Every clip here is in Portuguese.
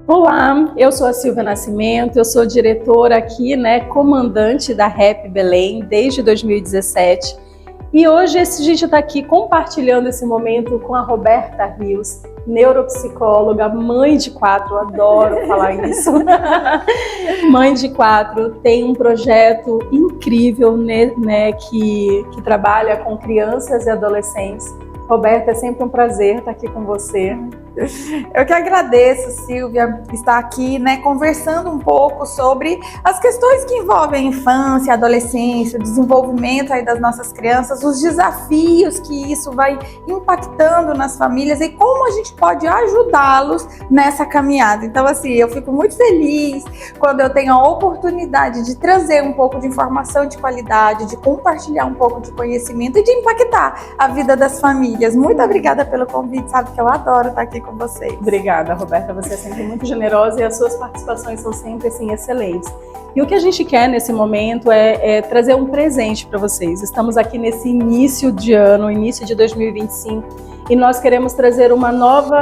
Olá, eu sou a Silvia Nascimento, eu sou diretora aqui, comandante da REP Belém desde 2017. E hoje a gente está aqui compartilhando esse momento com a Roberta Rios, neuropsicóloga, mãe de 4, adoro falar isso. Mãe de 4, tem um projeto incrível, que trabalha com crianças e adolescentes. Roberta, é sempre um prazer estar aqui com você. Eu que agradeço, Silvia, estar aqui, conversando um pouco sobre as questões que envolvem a infância, a adolescência, o desenvolvimento aí das nossas crianças, os desafios que isso vai impactando nas famílias e como a gente pode ajudá-los nessa caminhada. Então, assim, eu fico muito feliz quando eu tenho a oportunidade de trazer um pouco de informação de qualidade, de compartilhar um pouco de conhecimento e de impactar a vida das famílias. Muito obrigada pelo convite, sabe que eu adoro estar aqui com vocês. Obrigada, Roberta, você é sempre muito generosa e as suas participações são sempre assim, excelentes. E o que a gente quer nesse momento é trazer um presente para vocês. Estamos aqui nesse início de ano, início de 2025, e nós queremos trazer um novo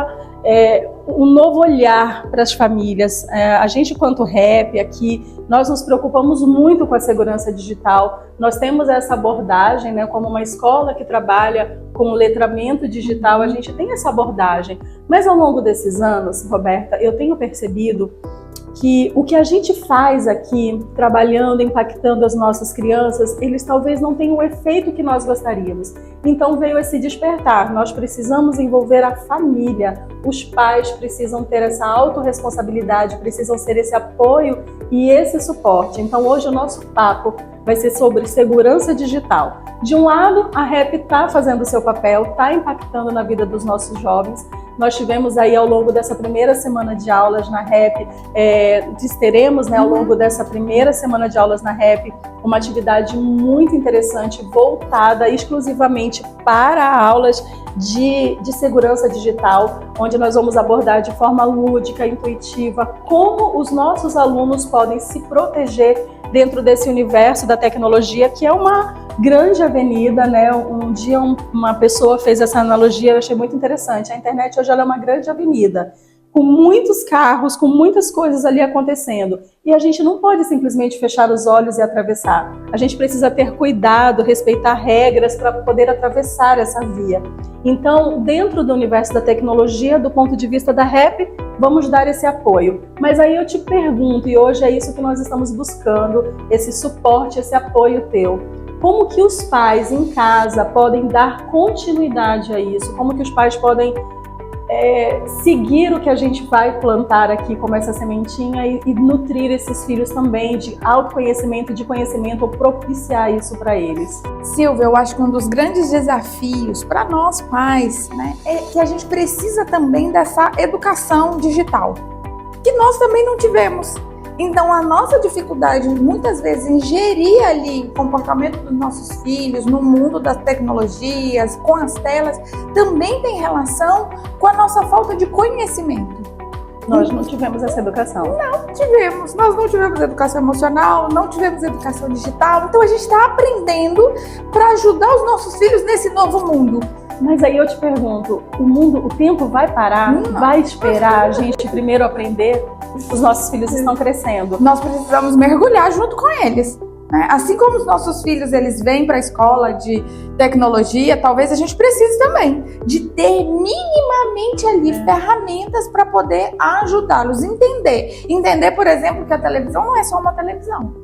olhar para as famílias. A gente, quanto REP aqui, nós nos preocupamos muito com a segurança digital. Nós temos essa abordagem, como uma escola que trabalha com o letramento digital, a gente tem essa abordagem. Mas ao longo desses anos, Roberta, eu tenho percebido que o que a gente faz aqui, trabalhando, impactando as nossas crianças, eles talvez não tenham o efeito que nós gostaríamos. Então veio esse despertar, nós precisamos envolver a família, os pais precisam ter essa autorresponsabilidade, precisam ser esse apoio e esse suporte. Então hoje o nosso papo vai ser sobre segurança digital. De um lado, a REP está fazendo o seu papel, está impactando na vida dos nossos jovens. Nós tivemos aí ao longo dessa primeira semana de aulas na REP, teremos ao longo dessa primeira semana de aulas na REP uma atividade muito interessante voltada exclusivamente para aulas de segurança digital, onde nós vamos abordar de forma lúdica, intuitiva, como os nossos alunos podem se proteger dentro desse universo da tecnologia, que é uma grande avenida, Um dia uma pessoa fez essa analogia, eu achei muito interessante. A internet hoje ela é uma grande avenida, com muitos carros, com muitas coisas ali acontecendo. E a gente não pode simplesmente fechar os olhos e atravessar. A gente precisa ter cuidado, respeitar regras para poder atravessar essa via. Então, dentro do universo da tecnologia, do ponto de vista da REP, vamos dar esse apoio. Mas aí eu te pergunto, e hoje é isso que nós estamos buscando, esse suporte, esse apoio teu. Como que os pais em casa podem dar continuidade a isso? Como que os pais podem seguir o que a gente vai plantar aqui como essa sementinha e nutrir esses filhos também de autoconhecimento, de conhecimento, ou propiciar isso para eles? Silvia, eu acho que um dos grandes desafios para nós pais, é que a gente precisa também dessa educação digital, que nós também não tivemos. Então, a nossa dificuldade, muitas vezes, em gerir ali o comportamento dos nossos filhos no mundo das tecnologias, com as telas, também tem relação com a nossa falta de conhecimento. Nós não tivemos essa educação. Nós não tivemos educação emocional, não tivemos educação digital. Então, a gente está aprendendo para ajudar os nossos filhos nesse novo mundo. Mas aí eu te pergunto, o tempo vai parar? Vai esperar a gente primeiro aprender? Os nossos filhos estão crescendo. Nós precisamos mergulhar junto com eles. Assim como os nossos filhos eles vêm para a escola de tecnologia, talvez a gente precise também de ter minimamente ali ferramentas para poder ajudá-los a entender, por exemplo, que a televisão não é só uma televisão.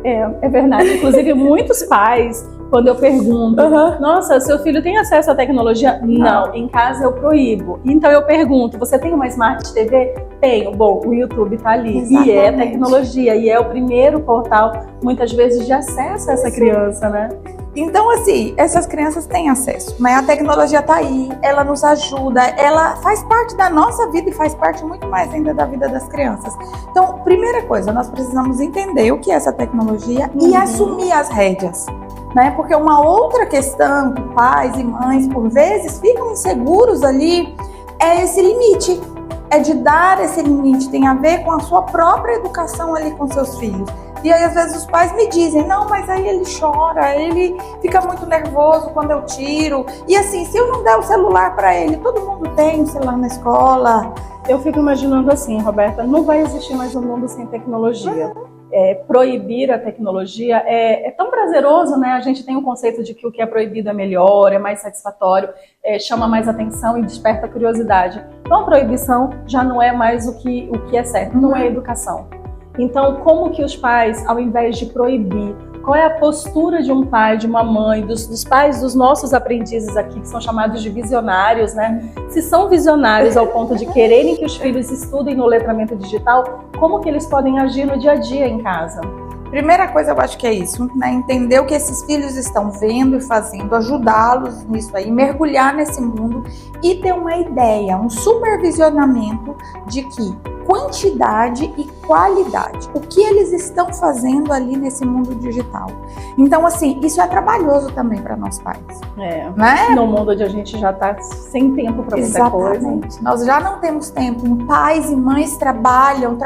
É verdade. Inclusive, muitos pais, quando eu pergunto, nossa, seu filho tem acesso à tecnologia? Não, em casa eu proíbo. Então eu pergunto, você tem uma Smart TV? Tenho. Bom, o YouTube está ali. Exatamente. E é tecnologia, e é o primeiro portal, muitas vezes, de acesso a essa criança, Então, assim, essas crianças têm acesso, mas a tecnologia está aí, ela nos ajuda, ela faz parte da nossa vida e faz parte muito mais ainda da vida das crianças. Então, primeira coisa, nós precisamos entender o que é essa tecnologia e assumir as rédeas. Porque uma outra questão que pais e mães, por vezes, ficam inseguros ali, é esse limite. É de dar esse limite, tem a ver com a sua própria educação ali com seus filhos. E aí, às vezes, os pais me dizem, não, mas aí ele chora, ele fica muito nervoso quando eu tiro. E assim, se eu não der o celular para ele, todo mundo tem um celular na escola. Eu fico imaginando assim, Roberta, não vai existir mais um mundo sem tecnologia. Proibir a tecnologia é tão prazeroso, né? A gente tem o conceito de que o que é proibido é melhor, é mais satisfatório, chama mais atenção e desperta curiosidade. Então a proibição já não é mais o que é certo, não é educação. Então como que os pais, ao invés de proibir, qual é a postura de um pai, de uma mãe, dos pais dos nossos aprendizes aqui, que são chamados de visionários, né? Se são visionários ao ponto de quererem que os filhos estudem no letramento digital, como que eles podem agir no dia a dia em casa? Primeira coisa, eu acho que é isso, né? Entender o que esses filhos estão vendo e fazendo, ajudá-los nisso aí, mergulhar nesse mundo e ter uma ideia, um supervisionamento de que quantidade e qualidade, o que eles estão fazendo ali nesse mundo digital. Então, assim, isso é trabalhoso também para nós pais. Né? No mundo onde a gente já está sem tempo para muita coisa. Nós já não temos tempo. Pais e mães trabalham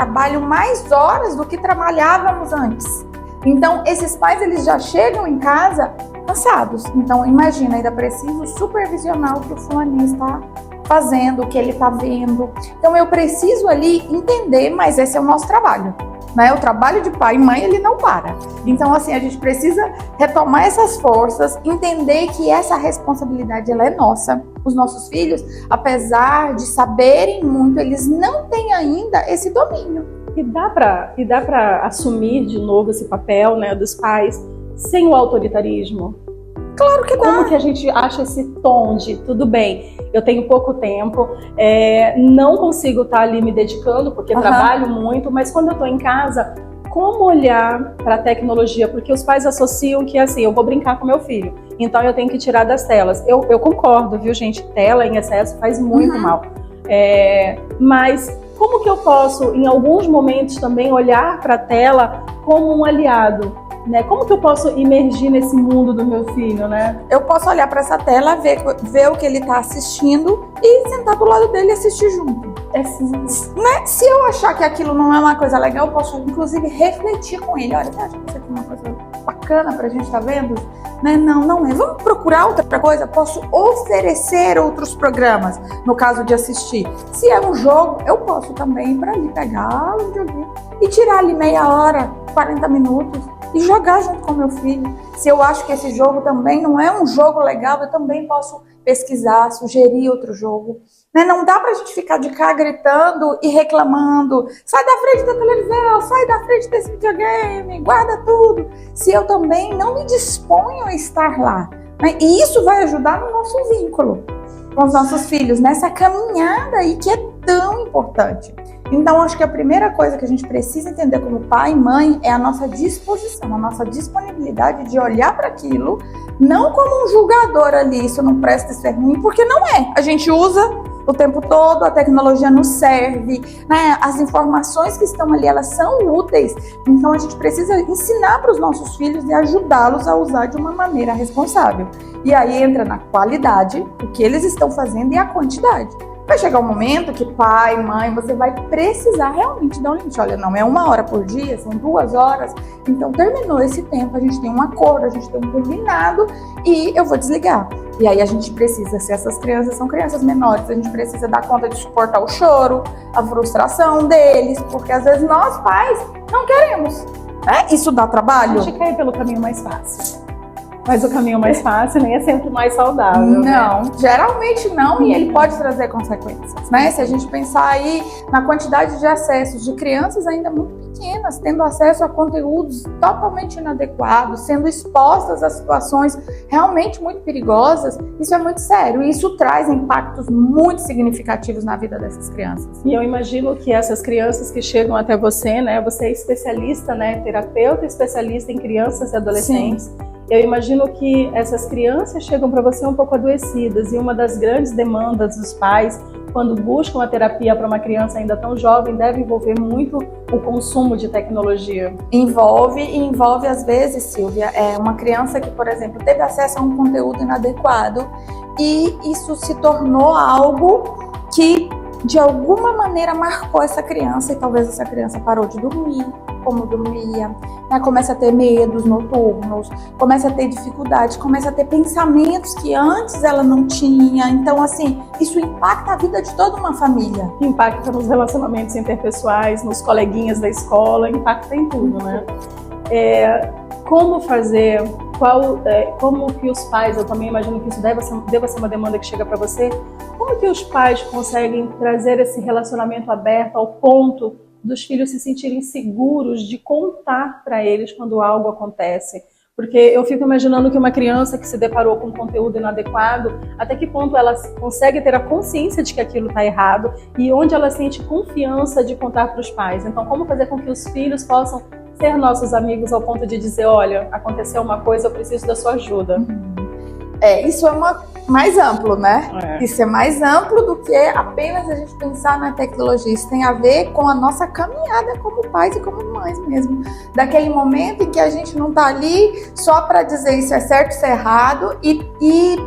mais horas do que trabalhávamos antes. Então, esses pais, eles já chegam em casa cansados. Então, imagina, ainda preciso supervisionar o que o fulaninho está fazendo, o que ele está vendo. Então, eu preciso ali entender, mas esse é o nosso trabalho. Né? O trabalho de pai e mãe, ele não para. Então, assim, a gente precisa retomar essas forças, entender que essa responsabilidade, ela é nossa. Os nossos filhos, apesar de saberem muito, eles não têm ainda esse domínio. E dá para assumir de novo esse papel, né, dos pais sem o autoritarismo? Claro que dá. Como que a gente acha esse tom de tudo bem, eu tenho pouco tempo, não consigo estar ali me dedicando porque trabalho muito, mas quando eu estou em casa, como olhar para a tecnologia? Porque os pais associam que assim, eu vou brincar com meu filho, então eu tenho que tirar das telas. Eu concordo, viu, gente? Tela em excesso faz muito mal. Mas como que eu posso, em alguns momentos também, olhar para a tela como um aliado? Né? Como que eu posso imergir nesse mundo do meu filho, né? Eu posso olhar para essa tela, ver o que ele está assistindo e sentar do lado dele e assistir junto. Né? Se eu achar que aquilo não é uma coisa legal, eu posso, inclusive, refletir com ele. Olha, você acha que isso aqui é uma coisa bacana pra gente estar vendo? Né? Não é. Vamos procurar outra coisa? Posso oferecer outros programas, no caso de assistir. Se é um jogo, eu posso também ir para ali pegar o videogame e tirar ali meia hora, 40 minutos e jogar junto com meu filho. Se eu acho que esse jogo também não é um jogo legal, eu também posso pesquisar, sugerir outro jogo. Né? Não dá pra gente ficar de cá gritando e reclamando. Sai da frente da televisão, sai da frente desse videogame, guarda tudo. Se eu também não me disponho a estar lá. Né? E isso vai ajudar no nosso vínculo com os nossos filhos, nessa caminhada aí que é tão importante. Então, acho que a primeira coisa que a gente precisa entender como pai e mãe é a nossa disposição, a nossa disponibilidade de olhar para aquilo, não como um julgador ali, isso não presta, isso é ruim, porque não é. A gente usa o tempo todo, a tecnologia nos serve, né? As informações que estão ali, elas são úteis. Então, a gente precisa ensinar para os nossos filhos e ajudá-los a usar de uma maneira responsável. E aí entra na qualidade, o que eles estão fazendo e a quantidade. Vai chegar um momento que pai, mãe, você vai precisar realmente dar um limite. Olha, não é 1 hora por dia, são 2 horas. Então, terminou esse tempo, a gente tem um acordo, a gente tem um combinado e eu vou desligar. E aí a gente precisa, se essas crianças são crianças menores, a gente precisa dar conta de suportar o choro, a frustração deles, porque às vezes nós, pais, não queremos. Né? Isso dá trabalho? A gente quer ir pelo caminho mais fácil. Mas o caminho mais fácil nem é sempre mais saudável. Não, né? Geralmente não, e ele pode trazer consequências, né? Se a gente pensar aí na quantidade de acessos de crianças ainda muito pequenas, tendo acesso a conteúdos totalmente inadequados, sendo expostas a situações realmente muito perigosas, isso é muito sério. E isso traz impactos muito significativos na vida dessas crianças. E eu imagino que essas crianças que chegam até você, né? Você é especialista, né? Terapeuta especialista em crianças e adolescentes. Sim. Eu imagino que essas crianças chegam para você um pouco adoecidas e uma das grandes demandas dos pais, quando buscam a terapia para uma criança ainda tão jovem, deve envolver muito o consumo de tecnologia. Envolve às vezes, Silvia, uma criança que, por exemplo, teve acesso a um conteúdo inadequado e isso se tornou algo que de alguma maneira marcou essa criança e talvez essa criança parou de dormir, como dormia, né? Começa a ter medos noturnos, começa a ter dificuldades, começa a ter pensamentos que antes ela não tinha. Então, assim, isso impacta a vida de toda uma família. Impacta nos relacionamentos interpessoais, nos coleguinhas da escola, impacta em tudo, né? Como fazer, como que os pais, eu também imagino que isso deva ser uma demanda que chega para você, como que os pais conseguem trazer esse relacionamento aberto ao ponto dos filhos se sentirem seguros de contar para eles quando algo acontece? Porque eu fico imaginando que uma criança que se deparou com um conteúdo inadequado, até que ponto ela consegue ter a consciência de que aquilo está errado e onde ela sente confiança de contar para os pais. Então, como fazer com que os filhos possam ser nossos amigos ao ponto de dizer, olha, aconteceu uma coisa, eu preciso da sua ajuda. Isso é mais amplo, né? Isso é mais amplo do que apenas a gente pensar na tecnologia. Isso tem a ver com a nossa caminhada como pais e como mães mesmo. Daquele momento em que a gente não tá ali só para dizer isso é certo, isso é errado e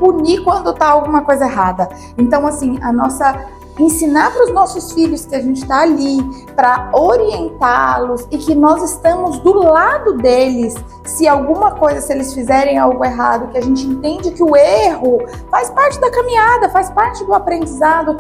punir quando tá alguma coisa errada. Então, assim, ensinar para os nossos filhos que a gente está ali para orientá-los e que nós estamos do lado deles se eles fizerem algo errado, que a gente entende que o erro faz parte da caminhada, faz parte do aprendizado,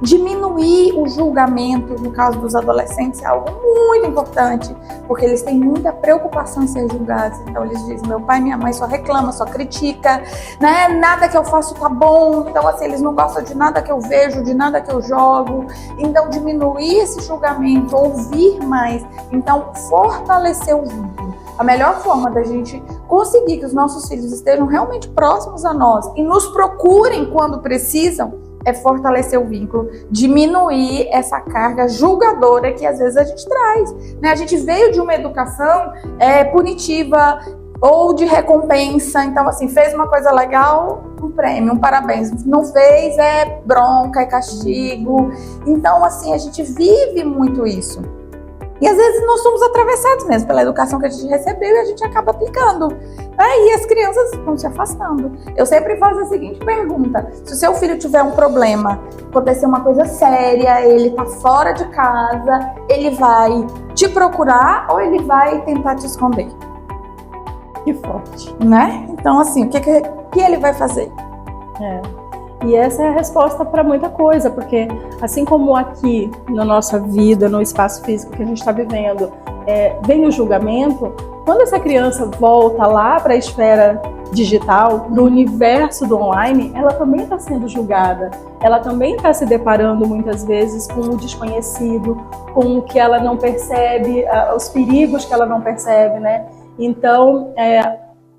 diminuir o julgamento, no caso dos adolescentes, é algo muito importante, porque eles têm muita preocupação em ser julgados. Então eles dizem, meu pai e minha mãe só reclama, só critica, né? Nada que eu faço tá bom, então assim, eles não gostam de nada que eu vejo, de nada que eu jogo. Então diminuir esse julgamento, ouvir mais, então fortalecer o vínculo. A melhor forma da gente conseguir que os nossos filhos estejam realmente próximos a nós e nos procurem quando precisam é fortalecer o vínculo, diminuir essa carga julgadora que às vezes a gente traz, né? A gente veio de uma educação punitiva ou de recompensa. Então, assim, fez uma coisa legal, um prêmio, um parabéns. Não fez, é bronca, é castigo. Então, assim, a gente vive muito isso. E às vezes nós somos atravessados mesmo pela educação que a gente recebeu e a gente acaba aplicando. Aí as crianças vão se afastando. Eu sempre faço a seguinte pergunta: se o seu filho tiver um problema, acontecer uma coisa séria, ele tá fora de casa, ele vai te procurar ou ele vai tentar te esconder? Que forte, né? Então, assim, o que ele vai fazer? E essa é a resposta para muita coisa, porque assim como aqui na nossa vida, no espaço físico que a gente está vivendo, vem o julgamento, quando essa criança volta lá para a esfera digital, no universo do online, ela também está sendo julgada. Ela também está se deparando muitas vezes com o desconhecido, com o que ela não percebe, os perigos que ela não percebe, né? Então,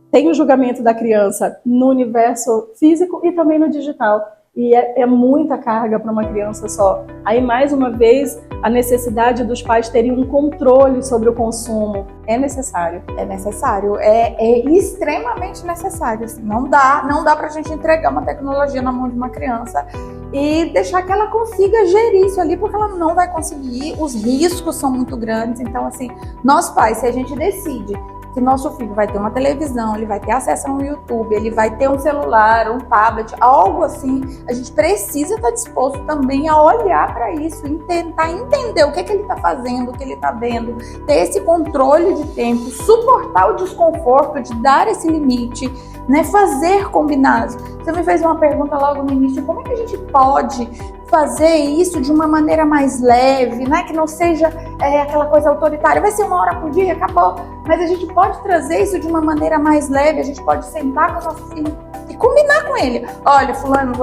tem o julgamento da criança no universo físico e também no digital. E é muita carga para uma criança só. Aí, mais uma vez, a necessidade dos pais terem um controle sobre o consumo é necessário. É necessário, é extremamente necessário. Assim, não dá pra gente entregar uma tecnologia na mão de uma criança e deixar que ela consiga gerir isso ali, porque ela não vai conseguir, os riscos são muito grandes. Então, assim, nós pais, se a gente decide que nosso filho vai ter uma televisão, ele vai ter acesso ao YouTube, ele vai ter um celular, um tablet, algo assim, a gente precisa estar disposto também a olhar para isso, tentar entender o que ele está fazendo, o que ele está vendo, ter esse controle de tempo, suportar o desconforto de dar esse limite, né? Fazer combinados. Você me fez uma pergunta logo no início, como é que a gente pode fazer isso de uma maneira mais leve, né? Que não seja aquela coisa autoritária, vai ser 1 hora por dia, acabou. Mas a gente pode trazer isso de uma maneira mais leve, a gente pode sentar com o nosso filho e combinar com ele. Olha, fulano,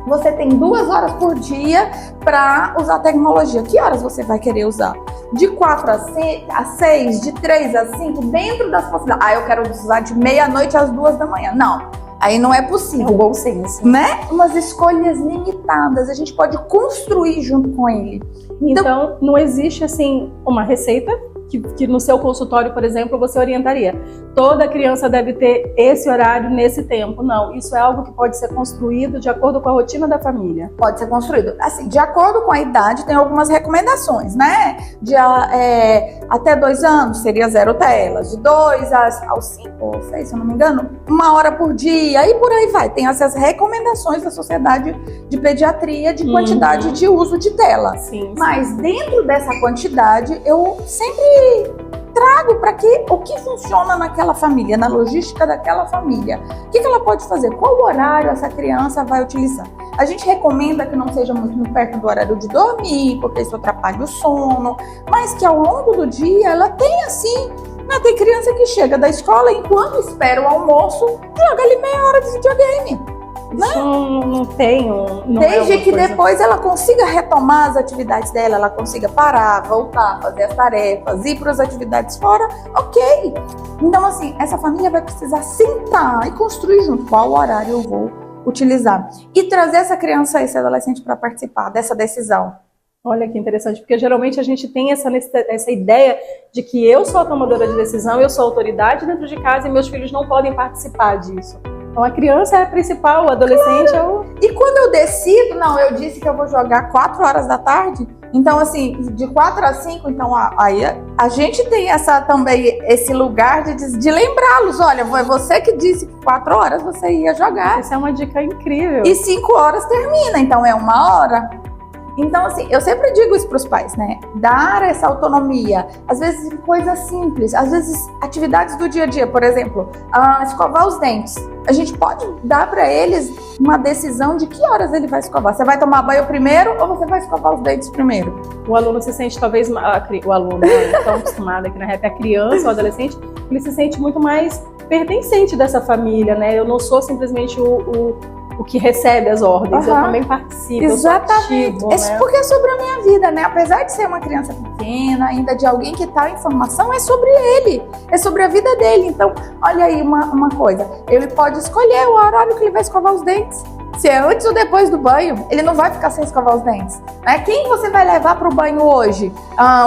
você tem 2 horas por dia para usar tecnologia. Que horas você vai querer usar? De 4 a 6, de 3 a 5, dentro das possibilidades. Eu quero usar de meia-noite às 2 da manhã. Não. Aí não é possível. É um bom senso. Né? Umas escolhas limitadas, a gente pode construir junto com ele. Então não existe assim uma receita que no seu consultório, por exemplo, você orientaria. Toda criança deve ter esse horário nesse tempo. Não, isso é algo que pode ser construído de acordo com a rotina da família. Pode ser construído. Assim, de acordo com a idade, tem algumas recomendações, né? Até 2 anos seria 0 telas. De 2 aos 5 ou 6, se eu não me engano, 1 hora por dia. E por aí vai. Tem essas recomendações da Sociedade de Pediatria de quantidade de uso de tela. Sim. Mas dentro dessa quantidade, eu sempre trago para o que funciona naquela família, na logística daquela família. O que ela pode fazer? Qual horário essa criança vai utilizar? A gente recomenda que não seja muito perto do horário de dormir, porque isso atrapalha o sono, mas que ao longo do dia ela tenha sim. Tem criança que chega da escola, enquanto espera o almoço, joga ali meia hora de videogame. Isso não tenho. Desde que depois ela consiga retomar as atividades dela, ela consiga parar, voltar, fazer as tarefas, ir para as atividades fora, ok. Então, assim, essa família vai precisar sentar e construir junto qual horário eu vou utilizar. E trazer essa criança, esse adolescente para participar dessa decisão. Olha que interessante, porque geralmente a gente tem essa ideia de que eu sou a tomadora de decisão, eu sou a autoridade dentro de casa e meus filhos não podem participar disso. Então a criança é a principal, o adolescente é o... E quando eu decido, eu disse que eu vou jogar 4 horas da tarde, então assim, de 4 a 5, então aí a gente tem também esse lugar de lembrá-los, olha, foi você que disse que 4 horas você ia jogar. Essa é uma dica incrível. E 5 horas termina, então é 1 hora. Então, assim, eu sempre digo isso para os pais, né? Dar essa autonomia, às vezes coisas simples, às vezes atividades do dia a dia, por exemplo, escovar os dentes. A gente pode dar para eles uma decisão de que horas ele vai escovar. Você vai tomar banho primeiro ou você vai escovar os dentes primeiro? O aluno se sente talvez, o aluno tão acostumado aqui na REP, a criança, o adolescente, ele se sente muito mais pertencente dessa família, né? Eu não sou simplesmente o que recebe as ordens, eu também participo. Exatamente. Eu sou ativo, né? Porque é sobre a minha vida, né? Apesar de ser uma criança pequena, ainda de alguém que está em formação, é sobre ele, é sobre a vida dele. Então, olha aí uma coisa, ele pode escolher o horário que ele vai escovar os dentes. Se é antes ou depois do banho, ele não vai ficar sem escovar os dentes. Né? Quem você vai levar para o banho hoje?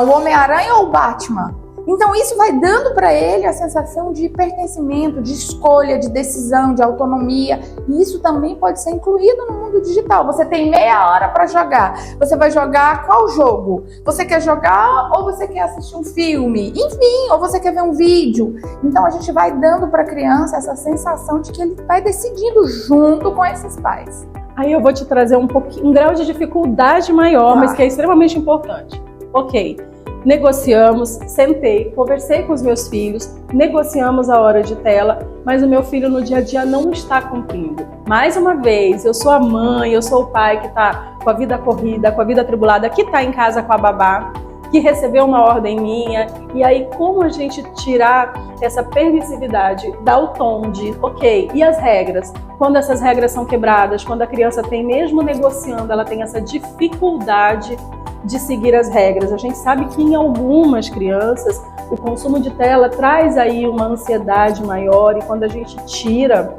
O Homem-Aranha ou o Batman? Então isso vai dando para ele a sensação de pertencimento, de escolha, de decisão, de autonomia. E isso também pode ser incluído no mundo digital. Você tem meia hora para jogar. Você vai jogar qual jogo? Você quer jogar ou você quer assistir um filme? Enfim, ou você quer ver um vídeo. Então a gente vai dando para a criança essa sensação de que ele vai decidindo junto com esses pais. Aí eu vou te trazer um grau de dificuldade maior, mas que é extremamente importante. Ok. Negociamos, sentei, conversei com os meus filhos, negociamos a hora de tela, mas o meu filho no dia a dia não está cumprindo. Mais uma vez, eu sou a mãe, eu sou o pai que está com a vida corrida, com a vida atribulada, que está em casa com a babá, que recebeu uma ordem minha. E aí, como a gente tirar essa permissividade, dar o tom de, ok, e as regras? Quando essas regras são quebradas, quando a criança tem, mesmo negociando, ela tem essa dificuldade de seguir as regras. A gente sabe que em algumas crianças o consumo de tela traz aí uma ansiedade maior, e quando a gente tira,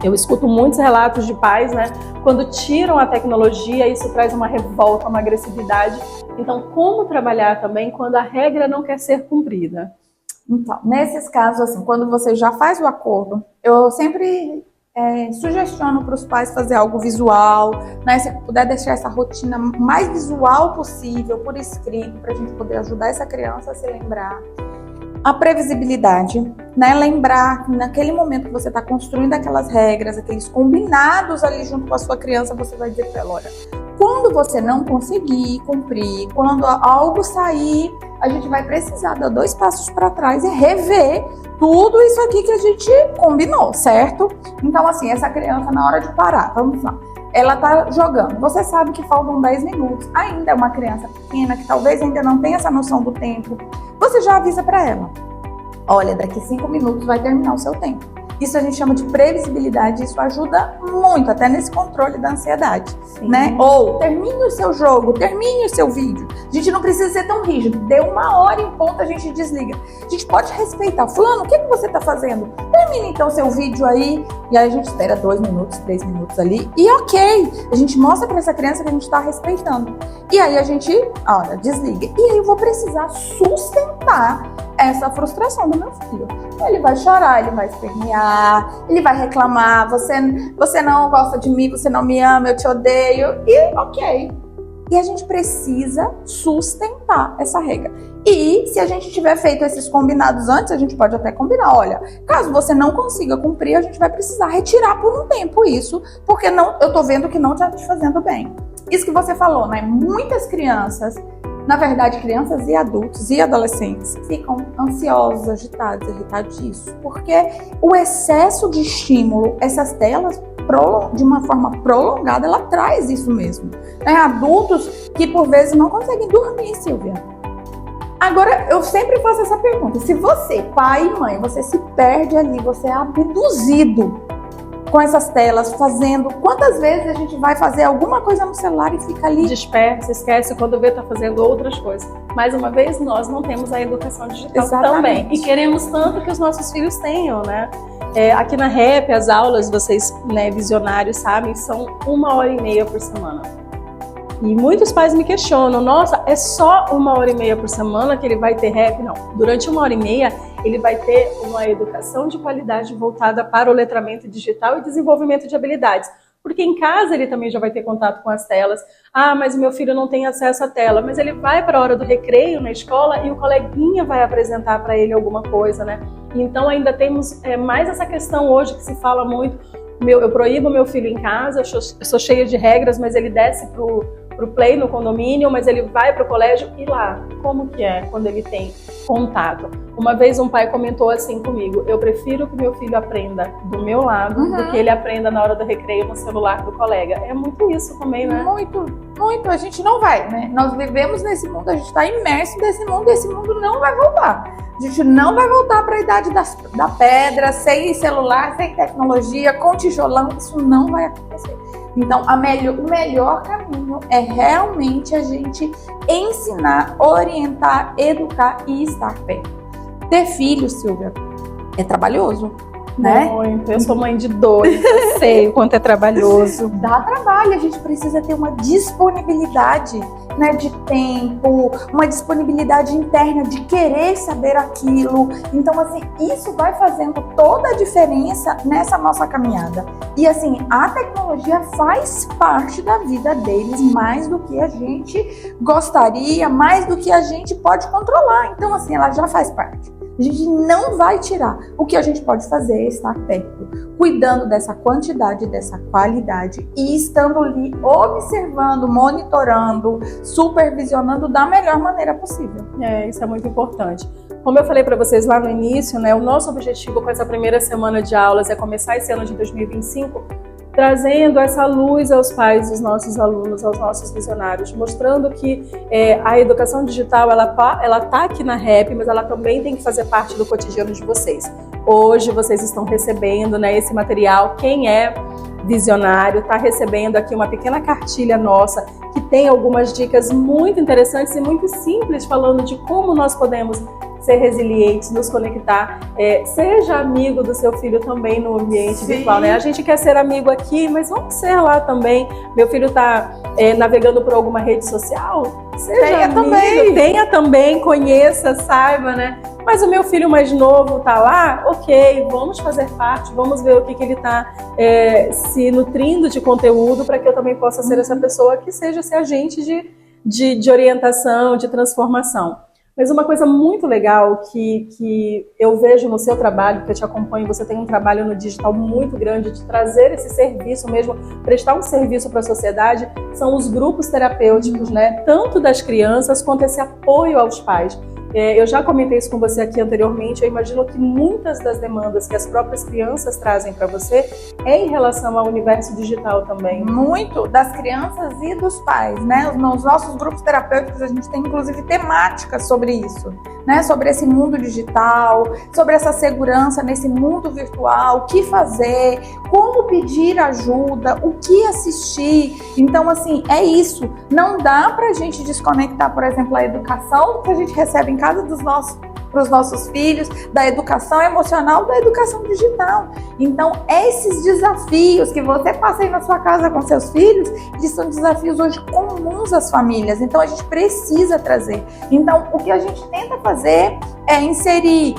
eu escuto muitos relatos de pais, né? Quando tiram a tecnologia, isso traz uma revolta, uma agressividade. Então, como trabalhar também quando a regra não quer ser cumprida? Então, nesses casos, assim, quando você já faz o acordo, eu sempre sugestiono para os pais fazer algo visual, né? Se puder deixar essa rotina mais visual possível, por escrito, para a gente poder ajudar essa criança a se lembrar. A previsibilidade, né? Lembrar que naquele momento que você está construindo aquelas regras, aqueles combinados ali junto com a sua criança, você vai dizer para ela, olha, quando você não conseguir cumprir, quando algo sair, a gente vai precisar dar 2 passos para trás e rever tudo isso aqui que a gente combinou, certo? Então, assim, essa criança, na hora de parar, vamos lá, ela tá jogando, você sabe que faltam 10 minutos, ainda é uma criança pequena que talvez ainda não tenha essa noção do tempo, você já avisa para ela, olha, daqui 5 minutos vai terminar o seu tempo. Isso a gente chama de previsibilidade, isso ajuda muito, até nesse controle da ansiedade, né? Ou, termine o seu jogo, termine o seu vídeo. A gente não precisa ser tão rígido, deu 1 hora em ponto, a gente desliga. A gente pode respeitar. Fulano, o que você está fazendo? Termine então o seu vídeo aí, e aí a gente espera 2 minutos, 3 minutos ali, e ok, a gente mostra para essa criança que a gente está respeitando. E aí a gente, olha, desliga. E aí eu vou precisar sustentar essa frustração do meu filho. Ele vai chorar, ele vai espernear, ele vai reclamar, você não gosta de mim, você não me ama, eu te odeio, e ok. E a gente precisa sustentar essa regra. E se a gente tiver feito esses combinados antes, a gente pode até combinar, olha, caso você não consiga cumprir, a gente vai precisar retirar por um tempo isso, porque eu tô vendo que não está te fazendo bem. Isso que você falou, né? Muitas crianças Na verdade, crianças e adultos e adolescentes ficam ansiosos, agitados, irritadiços, porque o excesso de estímulo, essas telas, de uma forma prolongada, ela traz isso mesmo. Adultos que por vezes não conseguem dormir, Silvia. Agora, eu sempre faço essa pergunta: se você, pai e mãe, você se perde ali, você é abduzido com essas telas, fazendo... Quantas vezes a gente vai fazer alguma coisa no celular e fica ali... Dispersa, esquece, quando vê tá fazendo outras coisas. Mais uma vez, nós não temos a educação digital. Exatamente. Também. E queremos tanto que os nossos filhos tenham, né? Aqui na REP, as aulas, vocês, né, visionários, sabem, são 1h30 por semana. E muitos pais me questionam: nossa, é só 1h30 por semana que ele vai ter REP? Não, durante 1h30 ele vai ter uma educação de qualidade voltada para o letramento digital e desenvolvimento de habilidades. Porque em casa ele também já vai ter contato com as telas. Ah, mas o meu filho não tem acesso à tela. Mas ele vai para a hora do recreio na escola e o coleguinha vai apresentar para ele alguma coisa, né? Então ainda temos mais essa questão hoje que se fala muito. Eu proíbo meu filho em casa, eu sou cheia de regras, mas ele desce pro play no condomínio, mas ele vai pro colégio. E lá, como que é quando ele tem contato? Uma vez um pai comentou assim comigo: eu prefiro que meu filho aprenda do meu lado do que ele aprenda na hora do recreio no celular do colega. É muito isso também, né? Muito, muito. A gente não vai, né? Nós vivemos nesse mundo, a gente está imerso nesse mundo e esse mundo não vai voltar. A gente não vai voltar para a idade da pedra, sem celular, sem tecnologia, com tijolão. Isso não vai acontecer. Então, o melhor caminho é realmente a gente ensinar, orientar, educar e estar perto. Ter filhos, Silvia, é trabalhoso, né? Muito. Eu sou mãe de 2, eu sei o quanto é trabalhoso. Dá trabalho, a gente precisa ter uma disponibilidade, né, de tempo, uma disponibilidade interna de querer saber aquilo. Então, assim, isso vai fazendo toda a diferença nessa nossa caminhada. E, assim, a tecnologia faz parte da vida deles mais do que a gente gostaria, mais do que a gente pode controlar. Então, assim, ela já faz parte. A gente não vai tirar. O que a gente pode fazer é estar perto, cuidando dessa quantidade, dessa qualidade e estando ali observando, monitorando, supervisionando da melhor maneira possível. Isso é muito importante. Como eu falei para vocês lá no início, né, o nosso objetivo com essa primeira semana de aulas é começar esse ano de 2025 trazendo essa luz aos pais dos nossos alunos, aos nossos visionários, mostrando que a educação digital ela tá aqui na REP, mas ela também tem que fazer parte do cotidiano de vocês. Hoje vocês estão recebendo, né, esse material. Quem é visionário está recebendo aqui uma pequena cartilha nossa que tem algumas dicas muito interessantes e muito simples, falando de como nós podemos ser resilientes, nos conectar, seja amigo do seu filho também no ambiente virtual, né? A gente quer ser amigo aqui, mas vamos ser lá também. Meu filho está navegando por alguma rede social, seja amigo, tenha também, conheça, saiba, né? Mas o meu filho mais novo está lá, ok, vamos fazer parte, vamos ver o que ele está se nutrindo de conteúdo para que eu também possa ser essa pessoa que seja esse agente de orientação, de transformação. Mas uma coisa muito legal que eu vejo no seu trabalho, que eu te acompanho, você tem um trabalho no digital muito grande de trazer esse serviço mesmo, prestar um serviço para a sociedade, são os grupos terapêuticos, né? Tanto das crianças quanto esse apoio aos pais. Eu já comentei isso com você aqui anteriormente, eu imagino que muitas das demandas que as próprias crianças trazem para você é em relação ao universo digital também. Muito, das crianças e dos pais, né? Nos nossos grupos terapêuticos a gente tem inclusive temáticas sobre isso, né? Sobre esse mundo digital, sobre essa segurança nesse mundo virtual, o que fazer, como pedir ajuda, o que assistir. Então, assim, é isso. Não dá pra gente desconectar, por exemplo, a educação que a gente recebe em casa para os nossos filhos, da educação emocional, da educação digital. Então, esses desafios que você passa aí na sua casa com seus filhos, eles são desafios hoje comuns às famílias. Então, a gente precisa trazer. Então, o que a gente tenta fazer é inserir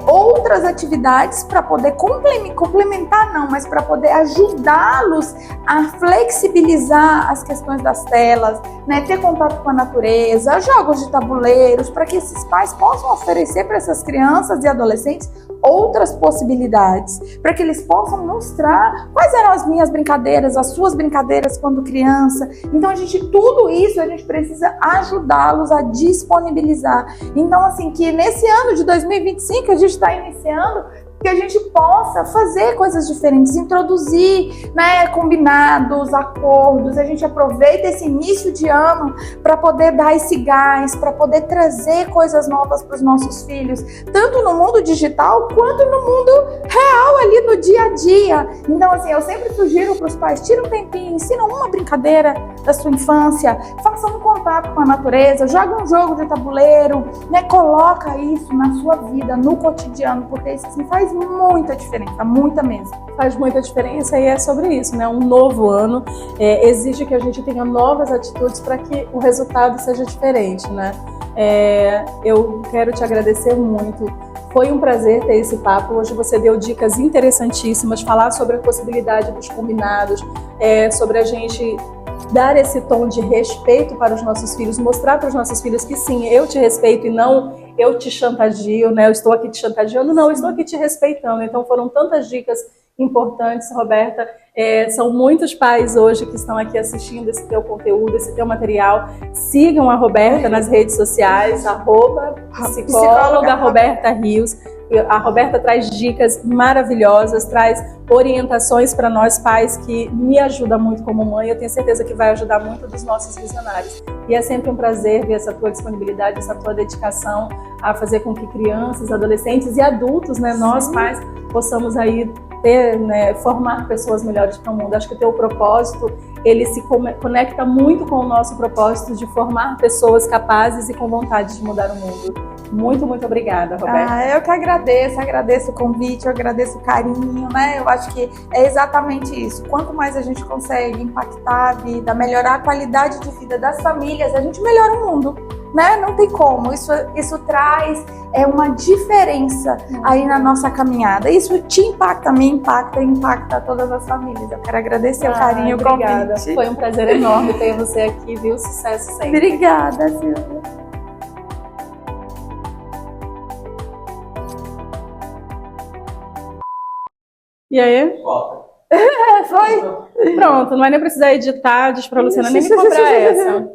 outras atividades para poder complementar, não, mas para poder ajudá-los a flexibilizar as questões das telas, né, ter contato com a natureza, jogos de tabuleiros, para que esses pais possam oferecer para essas crianças e adolescentes outras possibilidades, para que eles possam mostrar quais eram as minhas brincadeiras, as suas brincadeiras quando criança. Então tudo isso a gente precisa ajudá-los a disponibilizar. Então assim, que nesse ano de 2025 a gente está iniciando, que a gente possa fazer coisas diferentes, introduzir, né, combinados, acordos, a gente aproveita esse início de ano para poder dar esse gás, para poder trazer coisas novas para os nossos filhos, tanto no mundo digital quanto no mundo real ali no dia a dia. Então assim, eu sempre sugiro para os pais, tira um tempinho, ensina uma brincadeira da sua infância, faça um contato com a natureza, joga um jogo de tabuleiro, né, coloca isso na sua vida, no cotidiano, porque isso assim, faz muita diferença, muita mesmo. Faz muita diferença e é sobre isso, né? Um novo ano exige que a gente tenha novas atitudes para que o resultado seja diferente, né? Eu quero te agradecer muito. Foi um prazer ter esse papo. Hoje você deu dicas interessantíssimas, falar sobre a possibilidade dos combinados, sobre a gente dar esse tom de respeito para os nossos filhos, mostrar para os nossos filhos que sim, eu te respeito e não eu te chantagio, né? Eu estou aqui te chantageando, não, eu estou aqui te respeitando. Então foram tantas dicas importantes, Roberta. São muitos pais hoje que estão aqui assistindo esse teu conteúdo, esse teu material. Sigam a Roberta nas redes sociais, @psicóloga Roberta Rios. A Roberta traz dicas maravilhosas, traz orientações para nós pais que me ajuda muito como mãe. Eu tenho certeza que vai ajudar muito dos nossos visionários. E é sempre um prazer ver essa tua disponibilidade, essa tua dedicação a fazer com que crianças, adolescentes e adultos, né, nós pais, possamos aí formar pessoas melhores para o mundo. Acho que o teu propósito, ele se conecta muito com o nosso propósito de formar pessoas capazes e com vontade de mudar o mundo. Muito, muito obrigada, Roberta. Eu que agradeço o convite, eu agradeço o carinho, né? Eu acho que é exatamente isso. Quanto mais a gente consegue impactar a vida, melhorar a qualidade de vida das famílias, a gente melhora o mundo, né? Não tem como. Isso traz uma diferença aí na nossa caminhada. Isso te impacta, me impacta, impacta todas as famílias. Eu quero agradecer o carinho e o convite. Foi um prazer enorme ter você aqui, viu? Sucesso sempre. Obrigada, Silvia. E aí? Foi? Pronto, não vai nem precisar editar, diz pra Luciana nem me cobrar essa.